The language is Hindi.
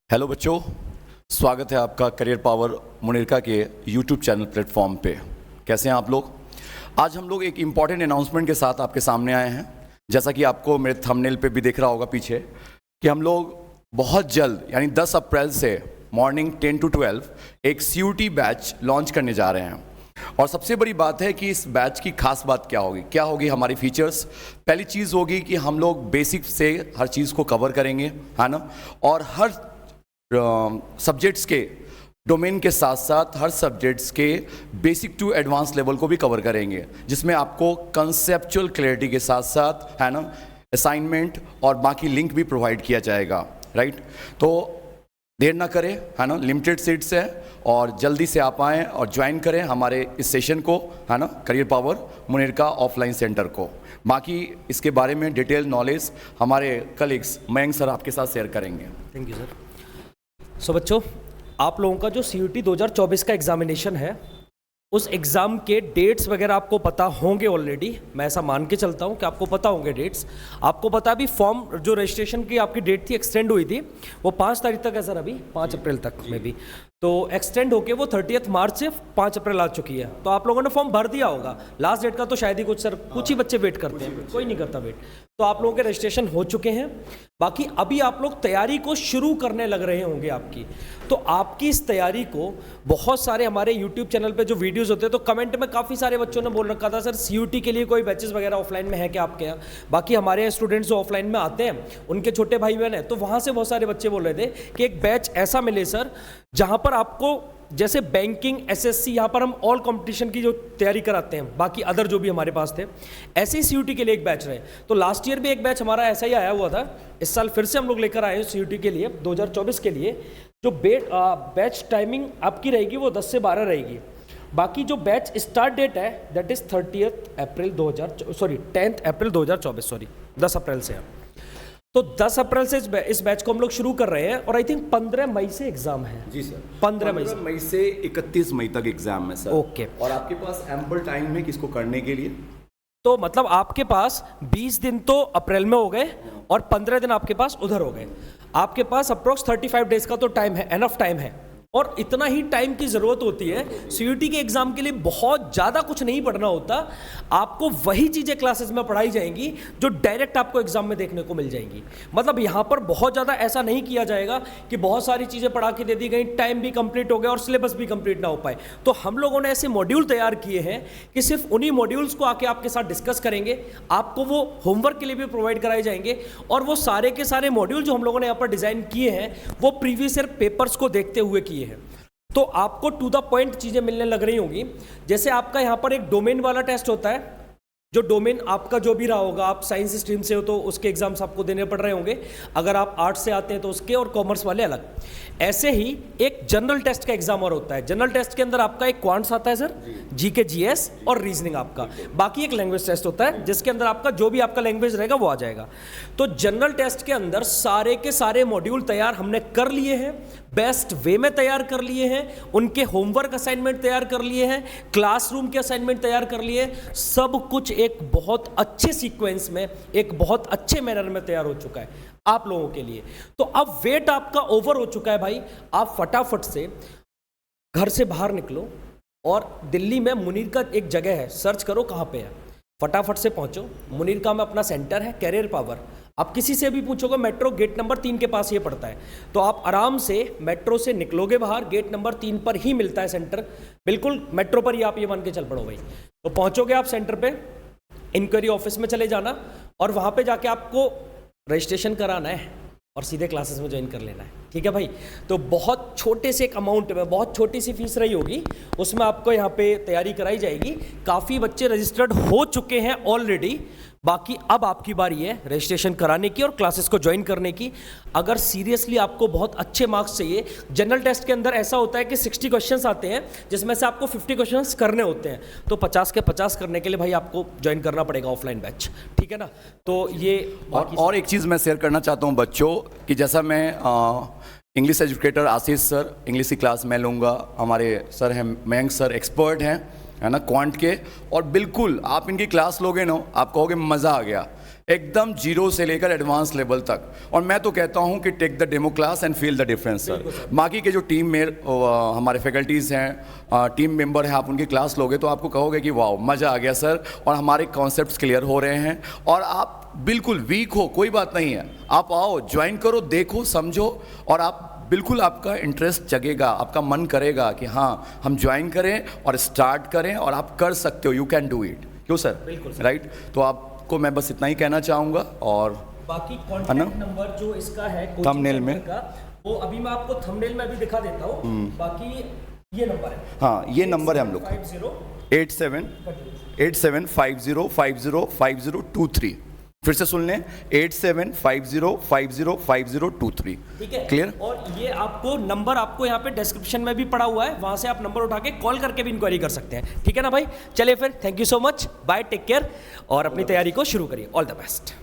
हेलो बच्चों, स्वागत है आपका करियर पावर मुनीरका के यूट्यूब चैनल प्लेटफॉर्म पे। कैसे हैं आप लोग? आज हम लोग एक इम्पॉर्टेंट अनाउंसमेंट के साथ आपके सामने आए हैं। जैसा कि आपको मेरे थंबनेल पे भी दिख रहा होगा पीछे कि हम लोग बहुत जल्द यानी 10 अप्रैल से मॉर्निंग 10 to 12 एक CUT बैच लॉन्च करने जा रहे हैं। और सबसे बड़ी बात है कि इस बैच की खास बात क्या होगी हमारी फीचर्स। पहली चीज़ होगी कि हम लोग बेसिक से हर चीज़ को कवर करेंगे, है ना, और हर सब्जेक्ट्स के डोमेन के साथ साथ हर सब्जेक्ट्स के बेसिक टू एडवांस लेवल को भी कवर करेंगे, जिसमें आपको कंसेप्चुअल क्लैरिटी के साथ साथ, है ना, असाइनमेंट और बाकी लिंक भी प्रोवाइड किया जाएगा। राइट, तो देर ना करें, है ना, लिमिटेड सीट्स है और जल्दी से आप आएँ और ज्वाइन करें हमारे इस सेशन को, है ना, career power Munirka offline centre को। बाकी इसके बारे में डिटेल नॉलेज हमारे कलीग्स मयंक सर आपके साथ शेयर करेंगे। Thank you sir. सो बच्चों, आप लोगों का जो CUT 2024 का एग्जामिनेशन है, उस एग्ज़ाम के डेट्स वगैरह आपको पता होंगे ऑलरेडी। मैं ऐसा मान के चलता हूँ कि आपको पता होंगे डेट्स। आपको पता अभी फॉर्म जो रजिस्ट्रेशन की आपकी डेट थी एक्सटेंड हुई थी, वो 5 तारीख तक है सर, अभी 5 अप्रैल तक में भी, तो एक्सटेंड होके वो 30 मार्च से 5 अप्रैल आ चुकी है। तो आप लोगों ने फॉर्म भर दिया होगा। लास्ट डेट का तो शायद ही कुछ ही बच्चे वेट करते हैं, कोई नहीं करता वेट। तो आप लोगों के रजिस्ट्रेशन हो चुके हैं। बाकी अभी आप लोग तैयारी को शुरू करने लग रहे होंगे आपकी। तो आपकी इस तैयारी को बहुत सारे हमारे यूट्यूब चैनल पे जो वीडियोस होते हैं, तो कमेंट में काफ़ी सारे बच्चों ने बोल रखा था सर CUT के लिए कोई बैचेस वगैरह ऑफलाइन में है क्या आपके यहाँ? बाकी हमारे स्टूडेंट्स जो ऑफलाइन में आते हैं, उनके छोटे भाई बहन हैं, तो वहाँ से बहुत सारे बच्चे बोल रहे थे कि एक बैच ऐसा मिले सर जहाँ पर आपको जैसे बैंकिंग, SSC, यहाँ पर हम ऑल कंपटीशन की जो तैयारी कराते हैं, बाकी अदर जो भी हमारे पास थे, ऐसे ही CUT के लिए एक बैच रहे। तो लास्ट ईयर भी एक बैच हमारा ऐसा ही आया हुआ था। इस साल फिर से हम लोग लेकर आए हैं CUT के लिए 2024 के लिए। जो बैच टाइमिंग आपकी रहेगी वो 10 से 12 रहेगी। बाकी जो बैच स्टार्ट डेट है दैट इज 10 अप्रैल 2024, 10 अप्रैल से है। तो 10 अप्रैल से इस बैच को हम लोग शुरू कर रहे हैं और आई थिंक 15 मई से एग्जाम है। जी सर, 15 मई से 31 मई तक एग्जाम है सर। ओके। और आपके पास एम्पल टाइम है किसको करने के लिए? तो मतलब आपके पास 20 दिन तो अप्रैल में हो गए और 15 दिन आपके पास उधर हो गए। आपके पास अप्रोक्स 35 डेज का तो टाइम है, एनफ टाइम है। और इतना ही टाइम की ज़रूरत होती है। CUT के एग्ज़ाम के लिए बहुत ज़्यादा कुछ नहीं पढ़ना होता। आपको वही चीज़ें क्लासेस में पढ़ाई जाएंगी जो डायरेक्ट आपको एग्ज़ाम में देखने को मिल जाएंगी। मतलब यहाँ पर बहुत ज़्यादा ऐसा नहीं किया जाएगा कि बहुत सारी चीज़ें पढ़ा के दे दी गई, टाइम भी कंप्लीट हो गया और सिलेबस भी कंप्लीट ना हो पाए। तो हम लोगों ने ऐसे मॉड्यूल तैयार किए हैं कि सिर्फ उन्हीं मॉड्यूल्स को आके आपके साथ डिस्कस करेंगे। आपको वो होमवर्क के लिए भी प्रोवाइड कराए जाएंगे और वो सारे के सारे मॉड्यूल जो हम लोगों ने यहाँ पर डिज़ाइन किए हैं वो प्रीवियस ईयर पेपर्स को देखते हुए किए हैं। तो आपको टू द पॉइंट चीज़ें मिलने लग रही होंगी। जैसे आपका यहाँ पर एक डोमेन वाला टेस्ट होता है, जो डोमेन आपका जो भी रहा होगा, आप साइंस स्ट्रीम से हो तो उसके एग्जाम्स आपको देने पड़ रहे होंगे, अगर आप आर्ट्स से आते हैं तो उसके, और कॉमर्स वाले अलग। ऐसे ही एक जनरल टेस्ट का एग्जाम और होता है। जनरल टेस्ट के अंदर आपका एक क्वांट्स आता है सर, GK GS और रीजनिंग आपका। बाकी एक लैंग्वेज टेस्ट होता है जिसके अंदर आपका जो भी आपका लैंग्वेज रहेगा वो आ जाएगा। तो जनरल टेस्ट के अंदर सारे के सारे मॉड्यूल तैयार हमने कर लिए हैं, बेस्ट वे में तैयार कर लिए हैं, उनके होमवर्क असाइनमेंट तैयार कर लिए हैं, क्लासरूम के असाइनमेंट तैयार कर लिए, सब कुछ एक बहुत अच्छे सीक्वेंस में, एक बहुत अच्छे मैनर में तैयार हो चुका है आप लोगों के लिए। तो अब वेट आपका ओवर हो चुका है भाई। आप फटाफट से घर से बाहर निकलो और दिल्ली में मुनीरका एक जगह है, सर्च करो कहाँ पे है, फटाफट से पहुंचो। मुनीरका में अपना सेंटर है करियर पावर। आप किसी से भी पूछोगे, मेट्रो गेट नंबर 3 के पास ये पड़ता है। तो आप आराम से मेट्रो से निकलोगे बाहर, गेट नंबर 3 पर ही मिलता है सेंटर, बिल्कुल मेट्रो पर ही, आप ये मान के चल पड़ो भाई। तो पहुंचोगे आप सेंटर पे, इंक्वायरी ऑफिस में चले जाना और वहाँ पे जाके आपको रजिस्ट्रेशन कराना है और सीधे क्लासेस में ज्वाइन कर लेना है। ठीक है भाई? तो बहुत छोटे से एक अमाउंट में, बहुत छोटी सी फीस रही होगी, उसमें आपको यहाँ पे तैयारी कराई जाएगी। काफ़ी बच्चे रजिस्टर्ड हो चुके हैं ऑलरेडी। बाकी अब आपकी बारी है रजिस्ट्रेशन कराने की और क्लासेस को ज्वाइन करने की। अगर सीरियसली आपको बहुत अच्छे मार्क्स चाहिए, जनरल टेस्ट के अंदर ऐसा होता है कि 60 क्वेश्चंस आते हैं जिसमें से आपको 50 क्वेश्चंस करने होते हैं। तो 50 के 50 करने के लिए भाई आपको ज्वाइन करना पड़ेगा ऑफलाइन बैच। ठीक है ना? तो ये और एक चीज़ मैं शेयर करना चाहता हूँ बच्चों कि जैसा मैं इंग्लिश एजुकेटर आशीष सर, इंग्लिश की क्लास मैं लूँगा, हमारे सर हैं मयंक सर, एक्सपर्ट हैं, है ना, क्वांट के, और बिल्कुल आप इनकी क्लास लोगे ना, आप कहोगे मज़ा आ गया। एकदम जीरो से लेकर एडवांस लेवल तक। और मैं तो कहता हूं कि take the demo class and feel the difference sir. बाकी के जो टीम में हमारे फैकल्टीज़ हैं, टीम मेंबर हैं, आप उनकी क्लास लोगे तो आपको कहोगे कि वाह मज़ा आ गया सर, और हमारे कॉन्सेप्ट्स क्लियर हो रहे हैं। और आप बिल्कुल वीक हो कोई बात नहीं है, आप आओ ज्वाइन करो, देखो समझो, और आप बिल्कुल आपका इंटरेस्ट जगेगा, आपका मन करेगा कि हाँ हम ज्वाइन करें और स्टार्ट करें, और आप कर सकते हो, यू कैन डू इट। क्यों सर? बिल्कुल सर। राइट। तो आपको मैं बस इतना ही कहना चाहूँगा। और बाकी कॉन्टैक्ट नंबर जो इसका है थंबनेल में का, वो अभी मैं आपको थंबनेल में भी दिखा देता हूँ। बाकी ये नंबर है, हाँ ये नंबर है हम लोग 8750505023। फिर से सुन लें 8750505023। ठीक है, क्लियर? और ये आपको नंबर आपको यहाँ पे डिस्क्रिप्शन में भी पड़ा हुआ है, वहां से आप नंबर उठा के कॉल करके भी इंक्वायरी कर सकते हैं। ठीक है ना भाई? चलिए फिर, thank you so much, bye, take care, और अपनी तैयारी को शुरू करिए। All the best.